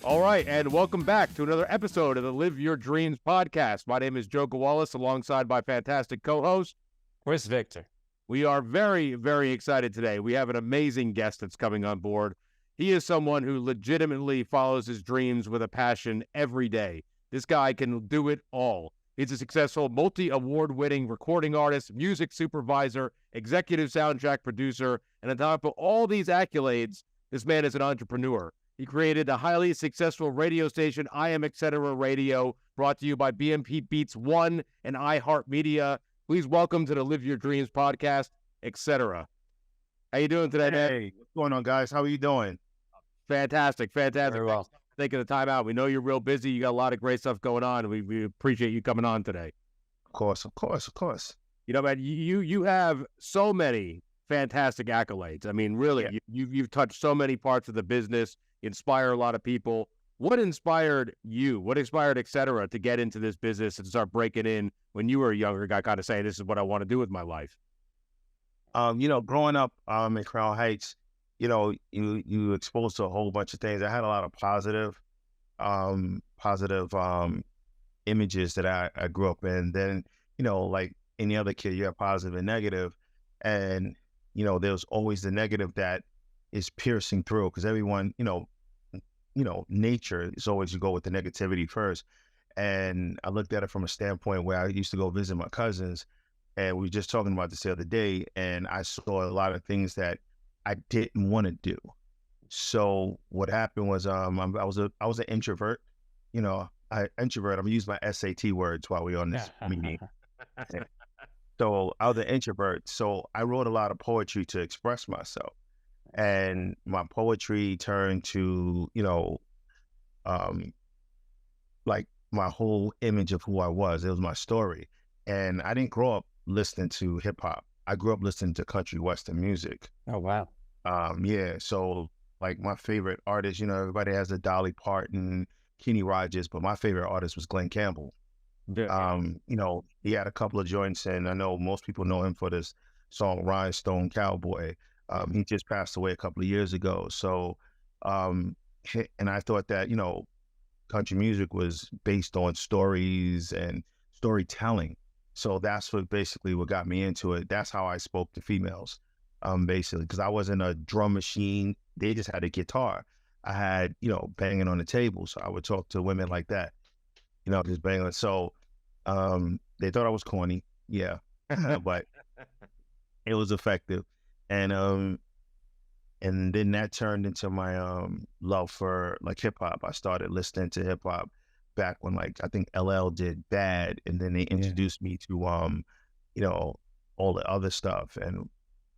All right, and welcome back to another episode of the Live Your Dreams podcast. My name is Joe Gawalis, alongside my fantastic co-host, Chris Victor. We are very, very excited today. We have an amazing guest that's coming on board. He is someone who legitimately follows his dreams with a passion every day. This guy can do it all. He's a successful multi-award-winning recording artist, music supervisor, executive soundtrack producer, and on top of all these accolades, this man is an entrepreneur. He created a highly successful radio station, I Am Etcetera Radio, brought to you by BMP Beats One and iHeartMedia. Please welcome to the Live Your Dreams podcast, Etcetera. How you doing today, man? Hey, what's going on, guys? How are you doing? Fantastic. Very well. Thanks for taking the time out. We know you're real busy. You got a lot of great stuff going on. We appreciate you coming on today. Of course. You know, man, you have so many fantastic accolades. I mean, really, Yeah. you've touched so many parts of the business. Inspire a lot of people. What inspired you? What inspired Etcetera to get into this business and start breaking in when you were a younger guy, kind of saying, this is what I want to do with my life? Growing up in Crown Heights, you exposed to a whole bunch of things. I had a lot of positive images that I grew up in. Then, like any other kid, you have positive and negative. And, there's always the negative that is piercing through, because everyone, nature is always you go with the negativity first. And I looked at it from a standpoint where I used to go visit my cousins, and we were just talking about this the other day, and I saw a lot of things that I didn't want to do. So what happened was I was an introvert. I'm gonna use my SAT words while we're on this meeting. So I was an introvert. So I wrote a lot of poetry to express myself. And my poetry turned to, like my whole image of who I was. It was my story. And I didn't grow up listening to hip hop. I grew up listening to country western music. Oh, wow. So like my favorite artist, everybody has a Dolly Parton, Kenny Rogers, but my favorite artist was Glenn Campbell. He had a couple of joints, and I know most people know him for this song Rhinestone Cowboy. He just passed away a couple of years ago. So, and I thought that, country music was based on stories and storytelling. So that's what got me into it. That's how I spoke to females, basically, because I wasn't a drum machine. They just had a guitar. I had, banging on the table. So I would talk to women like that, just banging. So they thought I was corny. Yeah, but it was effective. And then that turned into my love for like hip hop. I started listening to hip hop back when I think LL did Bad, and then they introduced me to all the other stuff. And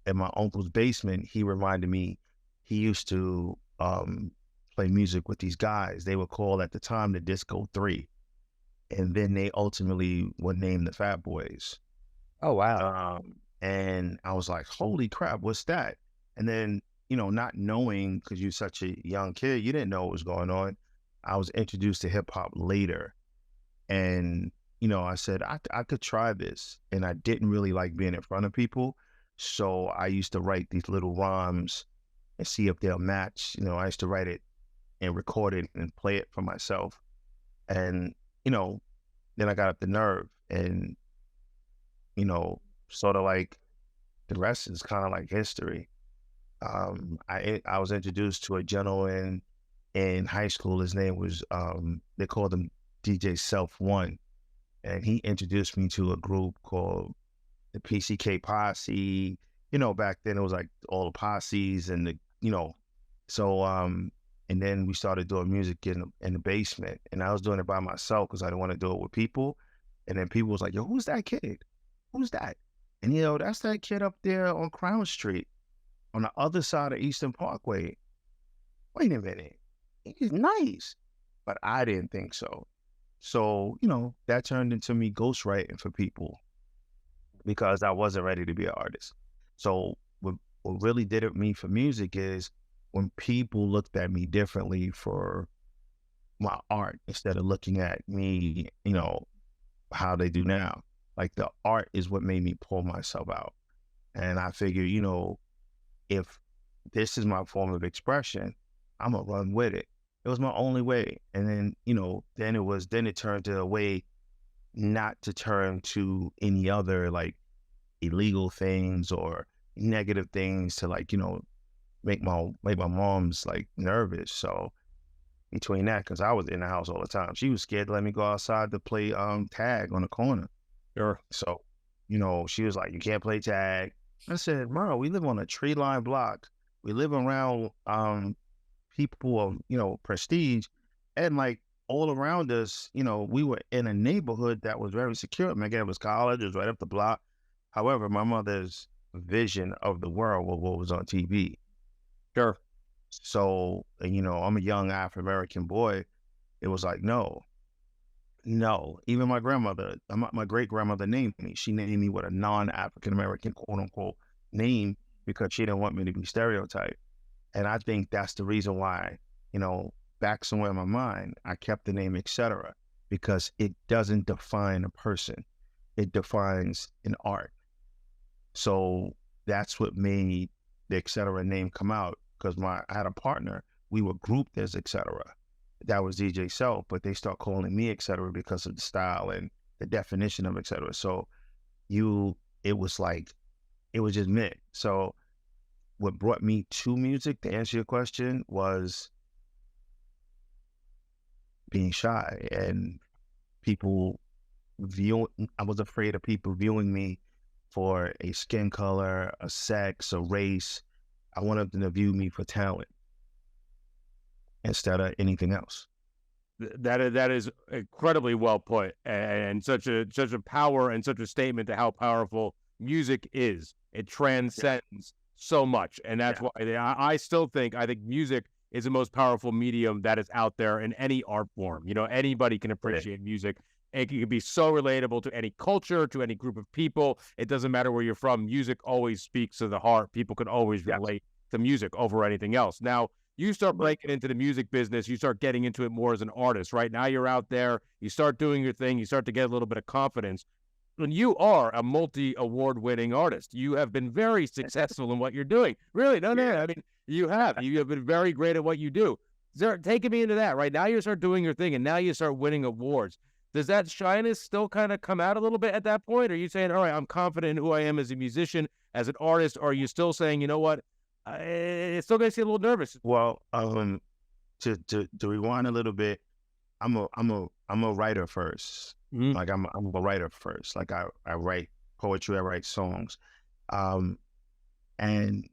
in my uncle's basement, he reminded me he used to play music with these guys. They were called at the time the Disco Three, and then they ultimately were named the Fat Boys. Oh, wow. And I was like, holy crap, what's that? And then, not knowing, because you're such a young kid, you didn't know what was going on. I was introduced to hip hop later. And, I said, I could try this. And I didn't really like being in front of people. So I used to write these little rhymes and see if they'll match. I used to write it and record it and play it for myself. And, then I got up the nerve and, sort of like the rest is kind of like history. I was introduced to a gentleman in high school. His name was, they called him DJ Self One. And he introduced me to a group called the PCK Posse. Back then it was like all the posses and so, and then we started doing music in the basement. And I was doing it by myself because I didn't want to do it with people. And then people was like, yo, who's that kid? Who's that? And, that's that kid up there on Crown Street on the other side of Eastern Parkway. Wait a minute. He's nice. But I didn't think so. So, that turned into me ghostwriting for people because I wasn't ready to be an artist. So what really did it me for music is when people looked at me differently for my art instead of looking at me, how they do now. Like the art is what made me pull myself out. And I figured, if this is my form of expression, I'm gonna run with it. It was my only way. And then, then it turned to a way not to turn to any other like illegal things or negative things to like, make my mom's like nervous. So between that, because I was in the house all the time, she was scared to let me go outside to play tag on the corner. Sure. So, she was like, you can't play tag. I said, Mom, we live on a tree line block. We live around people of, prestige, and like all around us, we were in a neighborhood that was very secure. Again, it was college, it was right up the block. However, my mother's vision of the world was what was on TV. Sure. So, I'm a young African-American boy. It was like, no. Even my grandmother, my great-grandmother named me. She named me with a non-African-American, quote-unquote, name because she didn't want me to be stereotyped. And I think that's the reason why, back somewhere in my mind, I kept the name Etcetera, because it doesn't define a person. It defines an art. So that's what made the Etcetera name come out, because I had a partner. We were grouped as Etcetera. That was DJ Self, but they start calling me Etcetera because of the style and the definition of Etcetera. So it was just meant. So what brought me to music, to answer your question, was being shy and people I was afraid of people viewing me for a skin color, a sex, a race. I wanted them to view me for talent instead of anything else. That is incredibly well put, and such a power and such a statement to how powerful music is. It transcends so much, and that's why I still think music is the most powerful medium that is out there in any art form. Anybody can appreciate music. It can be so relatable to any culture, to any group of people. It doesn't matter where you're from. Music always speaks to the heart. People can always relate to music over anything else. Now, you start breaking into the music business, you start getting into it more as an artist, right? Now you're out there, you start doing your thing, you start to get a little bit of confidence. And you are a multi-award winning artist. You have been very successful in what you're doing. Really? No. I mean, you have been very great at what you do. Start taking me into that, right? Now you start doing your thing and now you start winning awards. Does that shyness still kind of come out a little bit at that point? Are you saying, all right, I'm confident in who I am as a musician, as an artist? Or are you still saying, you know what, it's still going to get a little nervous? Well, to rewind a little bit, I'm a writer first. Mm-hmm. Like I'm a writer first. Like I write poetry, I write songs. And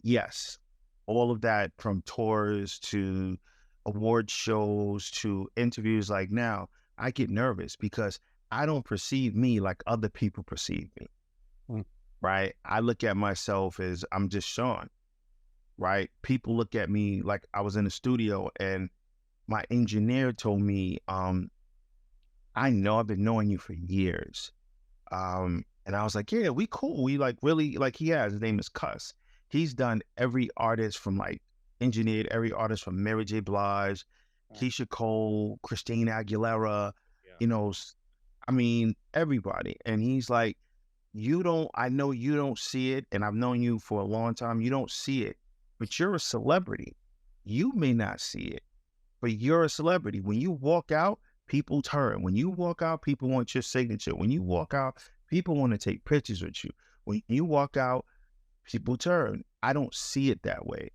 yes, all of that, from tours to award shows to interviews, like now, I get nervous because I don't perceive me like other people perceive me, right? I look at myself as I'm just Sean, right? People look at me like I was in the studio and my engineer told me, I know I've been knowing you for years. And I was like, yeah, we cool. We like really, like his name is Cuss. He's done every artist from engineered every artist from Mary J. Blige, Keisha Cole, Christina Aguilera, I mean, everybody. And he's like, I know you don't see it, and I've known you for a long time. You don't see it, but you're a celebrity. You may not see it, but you're a celebrity. When you walk out, people turn. When you walk out, people want your signature. When you walk out, people want to take pictures with you. When you walk out, people turn. I don't see it that way.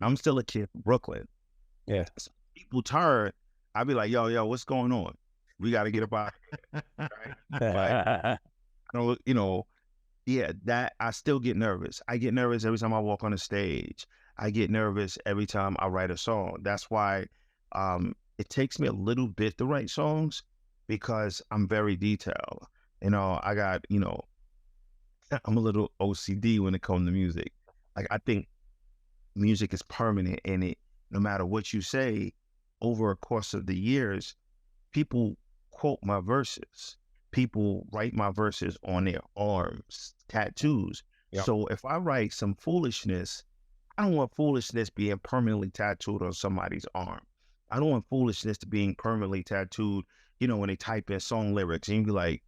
I'm still a kid from Brooklyn. Yeah. So people turn. I'll be like, yo, what's going on? We got to get up out of here. Right? I don't, that I still get nervous. I get nervous every time I walk on the stage. I get nervous every time I write a song. That's why it takes me a little bit to write songs, because I'm very detailed. I got, I'm a little OCD when it comes to music. Like, I think music is permanent, and no matter what you say, over a course of the years, people quote my verses. People write my verses on their arms, tattoos. Yep. So if I write some foolishness, I don't want foolishness being permanently tattooed on somebody's arm. I don't want foolishness to being permanently tattooed, when they type in song lyrics and you be like,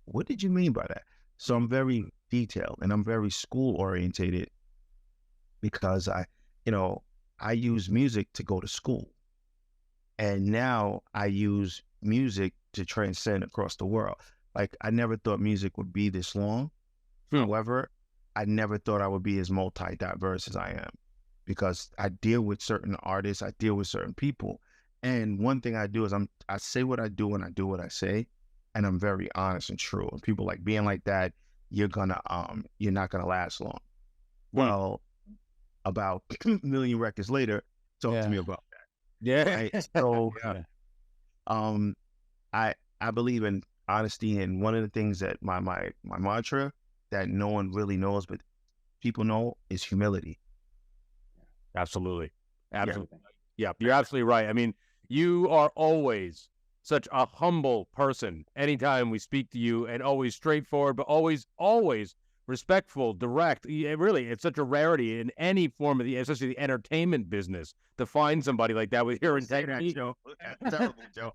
what did you mean by that? So I'm very detailed and I'm very school orientated, because I use music to go to school. And now I use music to transcend across the world. Like, I never thought music would be this long. However, I never thought I would be as multi-diverse as I am, because I deal with certain artists, I deal with certain people. And one thing I do is I say what I do and I do what I say, and I'm very honest and true. And people like, being like that, you're not gonna last long. Well, about a million records later, talk to me about that. Yeah. Right? So I believe in honesty, and one of the things that my mantra that no one really knows but people know is humility. Absolutely. Yeah, you're absolutely right. I mean, you are always such a humble person anytime we speak to you, and always straightforward, but always respectful, direct. Really, it's such a rarity in any form of especially the entertainment business, to find somebody like that with your integrity. Joe. Terrible, Joe.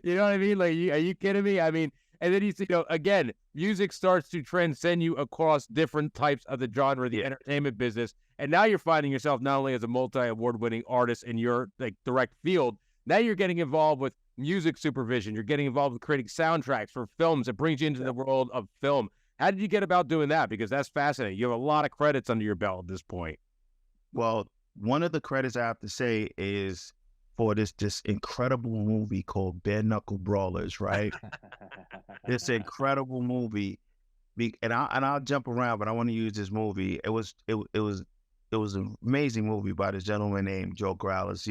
You know what I mean? Like, are you kidding me? I mean, and then again, music starts to transcend you across different types of the genre, the entertainment business. And now you're finding yourself not only as a multi-award-winning artist in your direct field, now you're getting involved with music supervision. You're getting involved with creating soundtracks for films. It brings you into the world of film. How did you get about doing that? Because that's fascinating. You have a lot of credits under your belt at this point. Well, one of the credits I have to say is for this incredible movie called Bare Knuckle Brawlers, right? This incredible movie, and I'll jump around, but I want to use this movie. It was an amazing movie by this gentleman named Joe Gralis.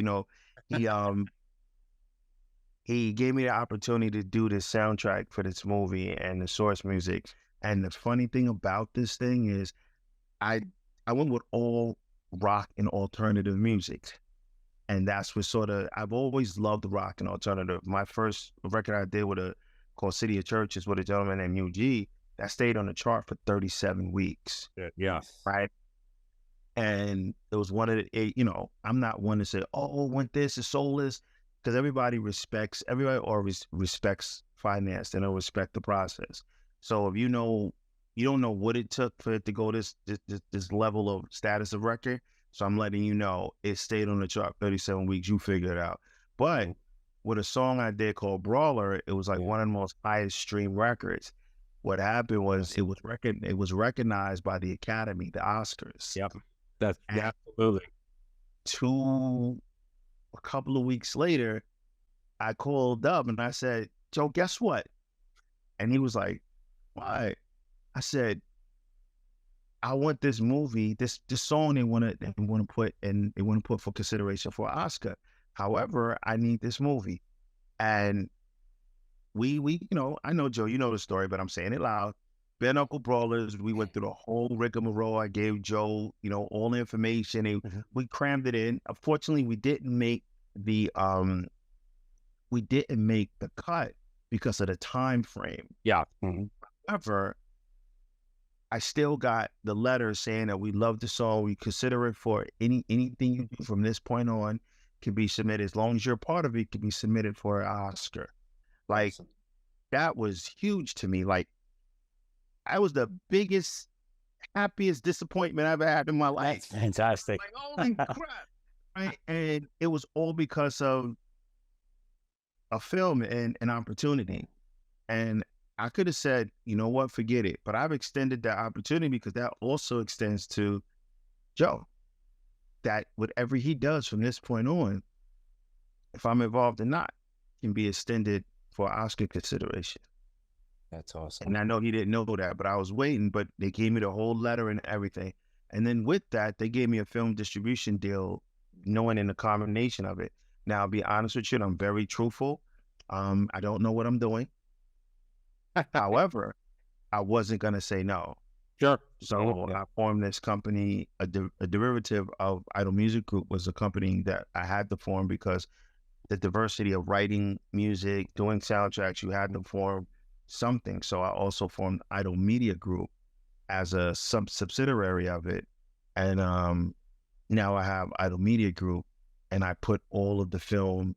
He gave me the opportunity to do this soundtrack for this movie and the source music. And the funny thing about this thing is, I went with all rock and alternative music. And that's what I've always loved rock and alternative. My first record I did called City of Churches with a gentleman named UG, that stayed on the chart for 37 weeks. Yeah. Right. And it was one of the, I'm not one to say, oh, want this is soulless, because everybody always respects finance. They don't respect the process. So if you don't know what it took for it to go this level of status of record, so I'm letting you know it stayed on the chart 37 weeks. You figure it out. But with a song I did called Brawler, it was like one of the most highest stream records. What happened was it was recognized by the Academy, the Oscars. Yep. That's absolutely. A couple of weeks later, I called up and I said, Joe, guess what? And he was like, why? I said, I want this movie, this song they want to put for consideration for an Oscar. However, I need this movie. And we I know, Joe, you know the story, but I'm saying it loud. Bare Knuckle Brawlers, we went through the whole rigmarole. I gave Joe, all the information, and we crammed it in. Unfortunately, we didn't make the cut because of the time frame. Yeah. However, I still got the letter saying that we love the song. We consider it for anything you do from this point on can be submitted. As long as you're a part of it, can be submitted for an Oscar. Like, that was huge to me. Like, I was the biggest, happiest disappointment I've ever had in my life. That's fantastic. Like, holy crap. Right? And it was all because of a film and an opportunity. And I could have said, you know what, forget it. But I've extended that opportunity because that also extends to Joe. That whatever he does from this point on, if I'm involved or not, can be extended for Oscar consideration. That's awesome. And I know he didn't know that, but I was waiting, but they gave me the whole letter and everything. And then with that, they gave me a film distribution deal, knowing in the combination of it. Now, I'll be honest with you, I'm very truthful. I don't know what I'm doing. However, I wasn't going to say no. Sure. So I formed this company, a derivative of Idol Music Group was a company that I had to form because the diversity of writing music, doing soundtracks, you had to form something. So I also formed Idol Media Group as a subsidiary of it. And now I have Idol Media Group, and I put all of the film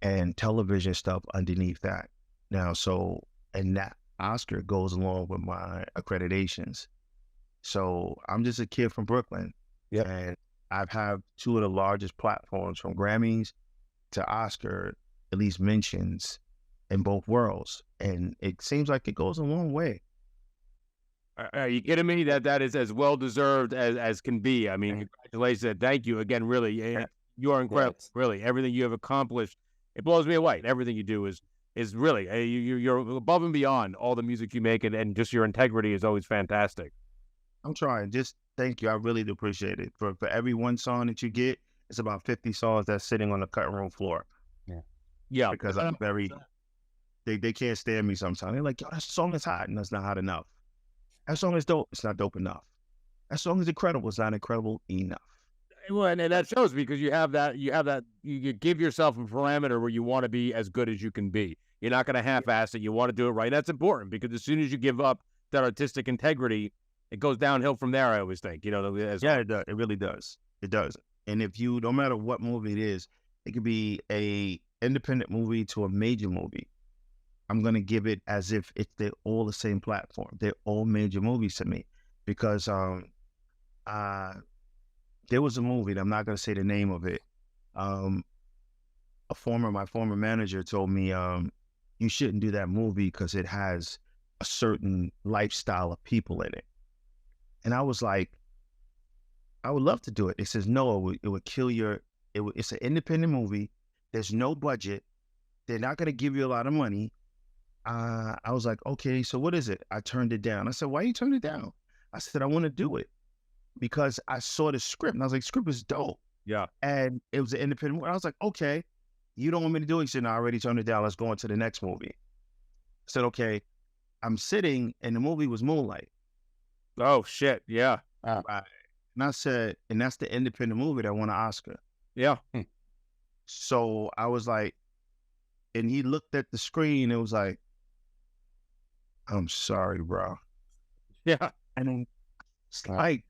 and television stuff underneath that. Now, and that Oscar goes along with my accreditations. So I'm just a kid from Brooklyn. Yeah. And I've had two of the largest platforms from Grammys to Oscar, at least mentions in both worlds. And it seems like it goes a long way. Are you kidding me? That is as well deserved as can be. I mean, congratulations. Thank you again. Really, you are incredible. Yes. Really, everything you have accomplished, it blows me away. Everything you do is really you're above and beyond all the music you make, and just your integrity is always fantastic. I'm trying. Just thank you. I really do appreciate it. For every one song that you get, it's about 50 songs that's sitting on the cutting room floor. Yeah, Because I'm very, they can't stand me sometimes. They're like, yo, that song is hot, and that's not hot enough. That song is dope. It's not dope enough. That song is incredible. It's not incredible enough. Well, and that shows because you give yourself a parameter where you want to be as good as you can be. You're not going to half-ass it. You want to do it right. That's important because as soon as you give up that artistic integrity, it goes downhill from there. I always think, it does. It really does. It does. And if you, no matter what movie it is, it could be a independent movie to a major movie. I'm going to give it as if they're all the same platform. They're all major movies to me because there was a movie, and I'm not going to say the name of it. My former manager told me, you shouldn't do that movie because it has a certain lifestyle of people in it. And I was like, I would love to do it. It says, no, it would kill it's an independent movie. There's no budget. They're not going to give you a lot of money. I was like, okay, so what is it? I turned it down. I said, why you turn it down? I said, I want to do it because I saw the script and I was like, script is dope. Yeah. And it was an independent movie. I was like, okay, you don't want me to do it? He said, no, I already turned it down. Let's go on to the next movie. I said, okay. I'm sitting and the movie was Moonlight. Oh, shit. Yeah. Right. And I said, and that's the independent movie that won an Oscar. Yeah. So I was like, and he looked at the screen and was like, I'm sorry, bro. Yeah. And then it's like,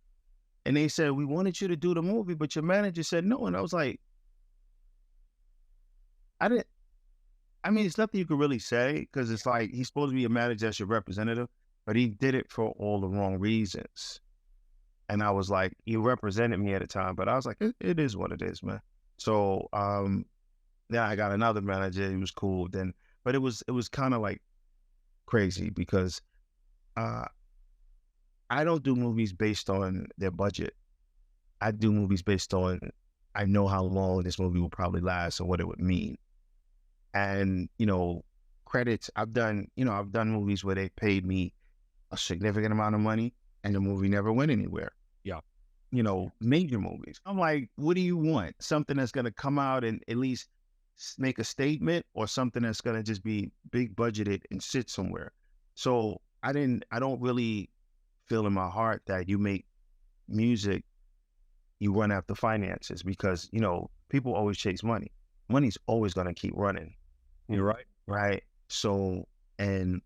and they said, we wanted you to do the movie, but your manager said no. And I was like, it's nothing you could really say because it's like, he's supposed to be a manager as your representative, but he did it for all the wrong reasons. And I was like, he represented me at the time, but I was like, it is what it is, man. So, yeah, I got another manager. He was cool then, but it was kind of like crazy because I don't do movies based on their budget. I do movies based on, I know how long this movie will probably last and what it would mean. And, credits, I've done movies where they paid me a significant amount of money and the movie never went anywhere. Yeah. Major movies. I'm like, what do you want? Something that's going to come out and at least make a statement or something that's going to just be big budgeted and sit somewhere. So I don't really feel in my heart that you make music, you run after finances because, people always chase money. Money's always going to keep running. You're right. Right. So, and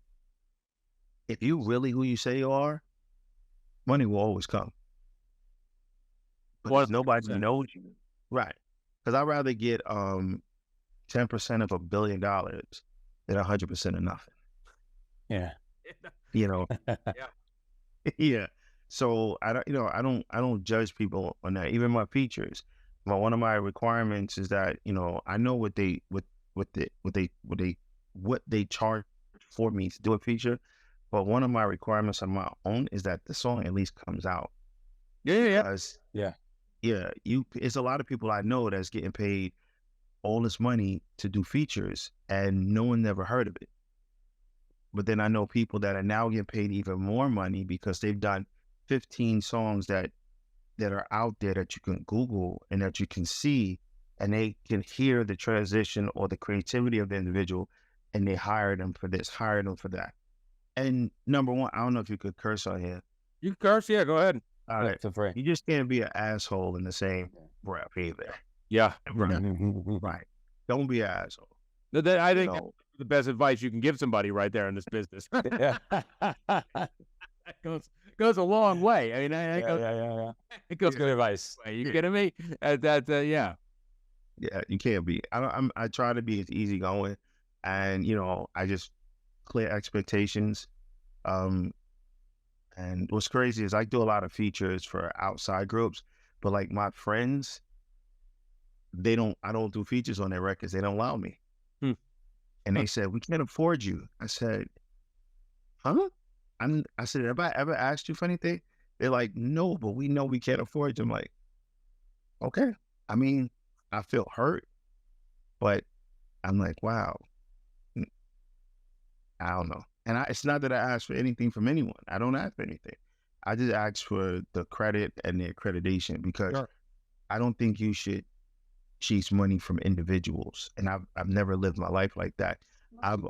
if you really who you say you are, money will always come. But nobody knows you. Right. Because I'd rather get 10% of $1 billion than 100% of nothing. Yeah. Yeah. Yeah. So I don't judge people on that. Even my features. One of my requirements is that, I know what they charge for me to do a feature, but one of my requirements on my own is that the song at least comes out. Yeah. Yeah. It's a lot of people I know that's getting paid all this money to do features and no one never heard of it. But then I know people that are now getting paid even more money because they've done 15 songs that are out there that you can Google and that you can see, and they can hear the transition or the creativity of the individual, and they hire them for this, hire them for that. And number one, I don't know if you could curse on here. You can curse? Yeah, go ahead. All right. You just can't be an asshole in the same breath either. Yeah. Right. Don't be an asshole. I think that's the best advice you can give somebody right there in this business. Yeah. That goes a long way. I mean, Yeah. it goes good advice. Are you kidding me? Yeah. Yeah, you can't be. I try to be as easygoing, and I just clear expectations. And what's crazy is I do a lot of features for outside groups, But like my friends, I don't do features on their records. They don't allow me. Hmm. And they said, we can't afford you. I said, huh? I said, have I ever asked you for anything? They're like, no, but we know we can't afford you. I'm like, okay. I mean, I feel hurt, but I'm like, wow, I don't know. And it's not that I ask for anything from anyone. I don't ask for anything. I just ask for the credit and the accreditation because Sure. I don't think you should chase money from individuals. And I've never lived my life like that. I've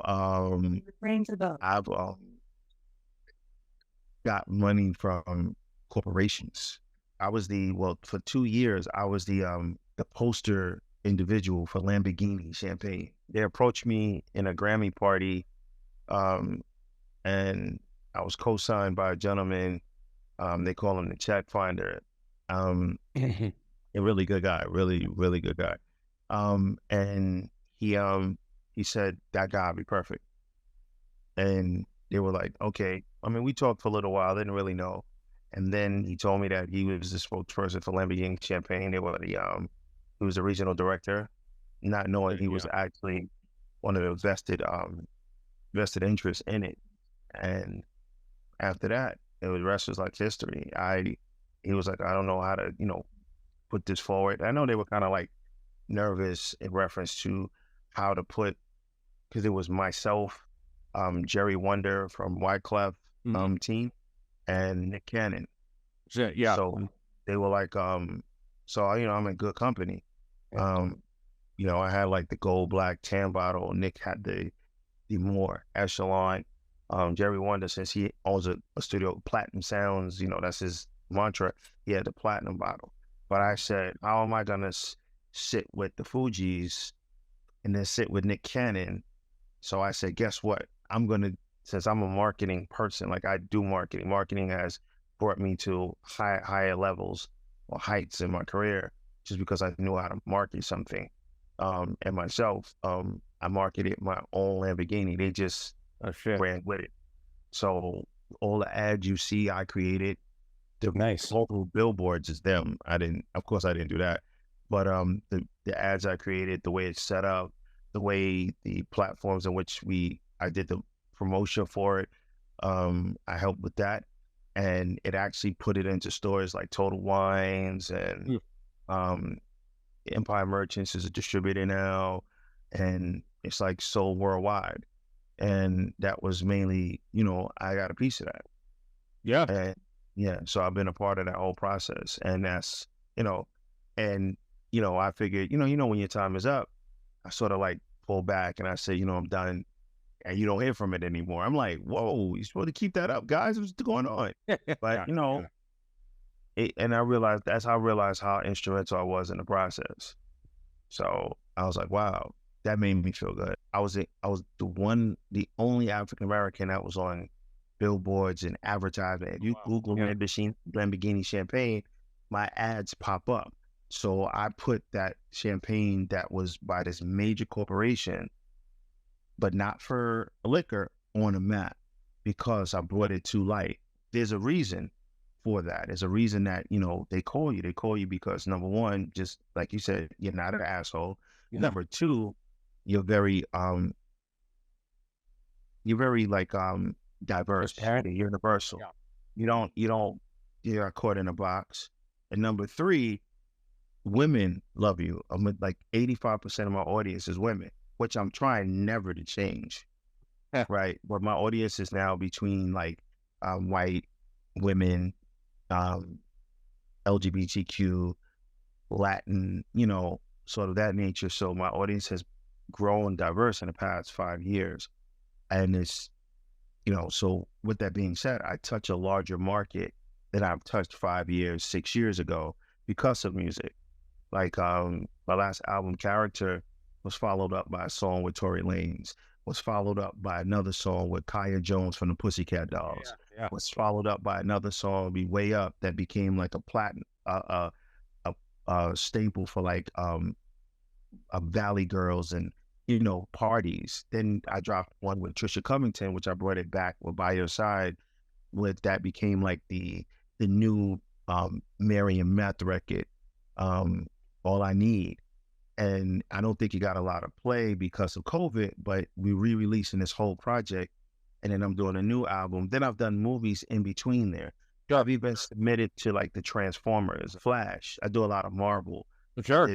got money from corporations. For 2 years, I was the poster individual for Lamborghini champagne. They approached me in a Grammy party, and I was co-signed by a gentleman. They call him the check finder. A really good guy, really, really good guy. And he said that guy would be perfect. And they were like, okay. I mean, we talked for a little while, didn't really know. And then he told me that he was the spokesperson for Lamborghini Champagne. He was the regional director, not knowing he was actually one of the vested interests in it. And after that, the rest was like history. He was like, I don't know how to, put this forward. I know they were kind of like nervous in reference to how to put, because it was myself, Jerry Wonder from Wyclef team, and Nick Cannon. Yeah. So they were like, so I'm in good company. I had like the gold, black, tan bottle. Nick had the more echelon. Jerry Wonder, since he owns a studio, Platinum Sounds, that's his mantra. He had the platinum bottle. But I said, how am I gonna sit with the Fugees and then sit with Nick Cannon? So I said, guess what? Since I'm a marketing person, like I do marketing. Marketing has brought me to higher levels or heights in my career, just because I knew how to market something. And myself, I marketed my own Lamborghini. They just ran with it. So all the ads you see, I created. The local billboards is them. Of course I didn't do that. But the ads I created, the way it's set up, the way the platforms in which I did the promotion for it, I helped with that. And it actually put it into stores like Total Wines and Empire Merchants is a distributor now, and it's like sold worldwide. And that was mainly, I got a piece of that. Yeah. And yeah, so I've been a part of that whole process. And that's, I figured, when your time is up, I sort of like pull back and I say, I'm done. And you don't hear from it anymore. I'm like, whoa, you're supposed to keep that up, guys. What's going on? But, and I realized, that's how I realized how instrumental I was in the process. So I was like, wow, that made me feel good. I was the only African-American that was on billboards and advertising. If you Google Lamborghini champagne, my ads pop up. So I put that champagne that was by this major corporation, but not for liquor, on a map because I brought it to light. There's a reason for that. There's a reason that, they call you. They call you because, number one, just like you said, you're not an asshole. Yeah. Number two, you're very like diverse. You're universal. Yeah. You're not caught in a box. And number three, women love you. Like 85% of my audience is women, which I'm trying never to change. Right. But my audience is now between like white women, LGBTQ, Latin, sort of that nature. So my audience has grown diverse in the past 5 years. And it's, so with that being said, I touch a larger market than I've touched 5 years, 6 years ago because of music. Like my last album, Character, was followed up by a song with Tory Lanez, was followed up by another song with Kaya Jones from the Pussycat Dolls, was followed up by another song, Be Way Up, that became like a platinum, a staple for like Valley Girls and, parties. Then I dropped one with Trisha Covington, which I brought it back with By Your Side, that became like the new Marion Meth record, All I Need. And I don't think it got a lot of play because of COVID, but we re-releasing this whole project. And then I'm doing a new album. Then I've done movies in between there. I've even submitted to like the Transformers, Flash. I do a lot of Marvel. Sure. I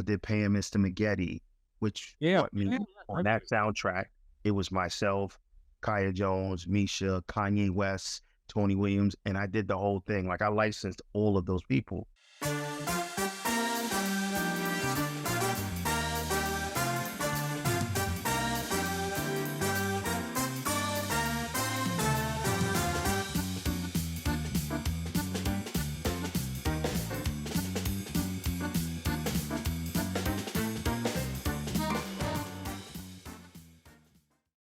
did Pam Mr. Maggette, which put me on that soundtrack. It was myself, Kaya Jones, Misha, Kanye West, Tony Williams, and I did the whole thing. Like I licensed all of those people.